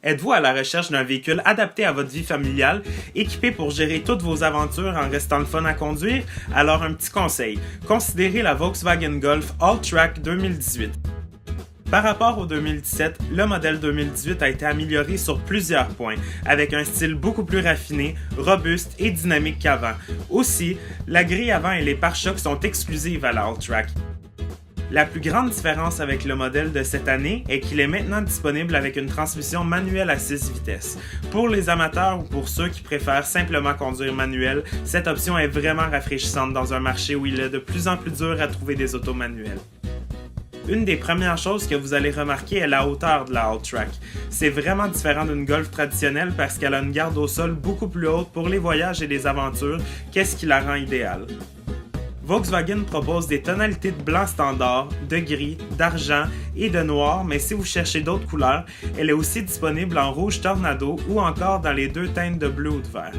Êtes-vous à la recherche d'un véhicule adapté à votre vie familiale, équipé pour gérer toutes vos aventures en restant le fun à conduire? Alors un petit conseil, considérez la Volkswagen Golf All-Track 2018. Par rapport au 2017, le modèle 2018 a été amélioré sur plusieurs points, avec un style beaucoup plus raffiné, robuste et dynamique qu'avant. Aussi, la grille avant et les pare-chocs sont exclusives à la All-Track. La plus grande différence avec le modèle de cette année est qu'il est maintenant disponible avec une transmission manuelle à 6 vitesses. Pour les amateurs ou pour ceux qui préfèrent simplement conduire manuel, cette option est vraiment rafraîchissante dans un marché où il est de plus en plus dur à trouver des autos manuelles. Une des premières choses que vous allez remarquer est la hauteur de la All-Track. C'est vraiment différent d'une Golf traditionnelle parce qu'elle a une garde au sol beaucoup plus haute pour les voyages et les aventures, qu'est-ce qui la rend idéale. Volkswagen propose des tonalités de blanc standard, de gris, d'argent et de noir, mais si vous cherchez d'autres couleurs, elle est aussi disponible en rouge tornado ou encore dans les deux teintes de bleu ou de vert.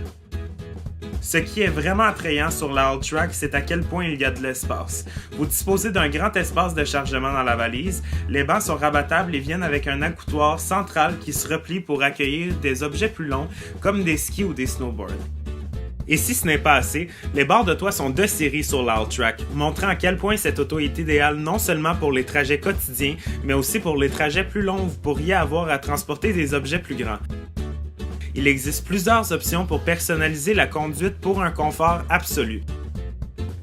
Ce qui est vraiment attrayant sur la All-Track, c'est à quel point il y a de l'espace. Vous disposez d'un grand espace de chargement dans la valise, les bancs sont rabattables et viennent avec un accoutoir central qui se replie pour accueillir des objets plus longs comme des skis ou des snowboards. Et si ce n'est pas assez, les barres de toit sont de série sur la All-Track, montrant à quel point cette auto est idéale non seulement pour les trajets quotidiens, mais aussi pour les trajets plus longs où vous pourriez avoir à transporter des objets plus grands. Il existe plusieurs options pour personnaliser la conduite pour un confort absolu.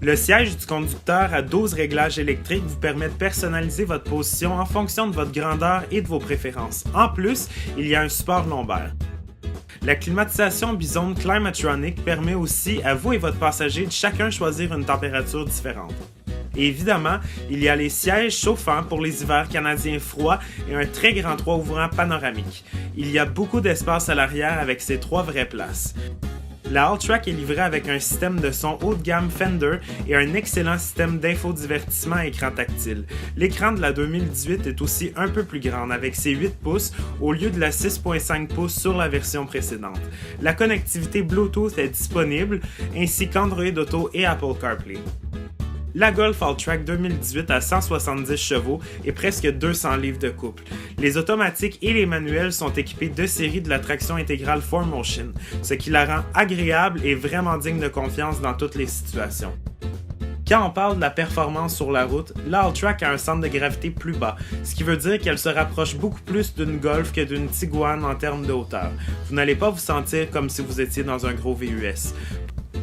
Le siège du conducteur à 12 réglages électriques vous permet de personnaliser votre position en fonction de votre grandeur et de vos préférences. En plus, il y a un support lombaire. La climatisation Bizone Climatronic permet aussi à vous et votre passager de chacun choisir une température différente. Et évidemment, il y a les sièges chauffants pour les hivers canadiens froids et un très grand toit ouvrant panoramique. Il y a beaucoup d'espace à l'arrière avec ces 3 vraies places. La All-Track est livrée avec un système de son haut de gamme Fender et un excellent système d'infodivertissement à écran tactile. L'écran de la 2018 est aussi un peu plus grande avec ses 8 pouces au lieu de la 6.5 pouces sur la version précédente. La connectivité Bluetooth est disponible ainsi qu'Android Auto et Apple CarPlay. La Golf All-Track 2018 a 170 chevaux et presque 200 livres de couple. Les automatiques et les manuels sont équipés de série de la traction intégrale 4Motion, ce qui la rend agréable et vraiment digne de confiance dans toutes les situations. Quand on parle de la performance sur la route, la All-Track a un centre de gravité plus bas, ce qui veut dire qu'elle se rapproche beaucoup plus d'une Golf que d'une Tiguan en termes de hauteur. Vous n'allez pas vous sentir comme si vous étiez dans un gros VUS.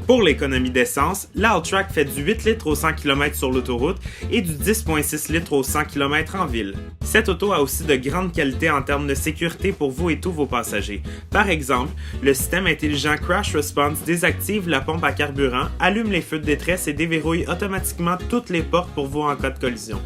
Pour l'économie d'essence, la All-Track fait du 8 litres au 100 km sur l'autoroute et du 10,6 litres au 100 km en ville. Cette auto a aussi de grandes qualités en termes de sécurité pour vous et tous vos passagers. Par exemple, le système intelligent Crash Response désactive la pompe à carburant, allume les feux de détresse et déverrouille automatiquement toutes les portes pour vous en cas de collision.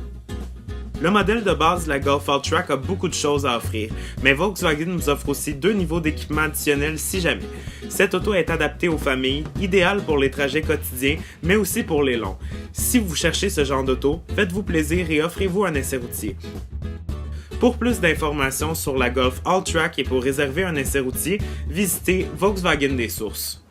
Le modèle de base de la Golf All-Track a beaucoup de choses à offrir, mais Volkswagen nous offre aussi 2 niveaux d'équipement additionnels si jamais. Cette auto est adaptée aux familles, idéale pour les trajets quotidiens, mais aussi pour les longs. Si vous cherchez ce genre d'auto, faites-vous plaisir et offrez-vous un essai routier. Pour plus d'informations sur la Golf All-Track et pour réserver un essai routier, visitez Volkswagen des Sources.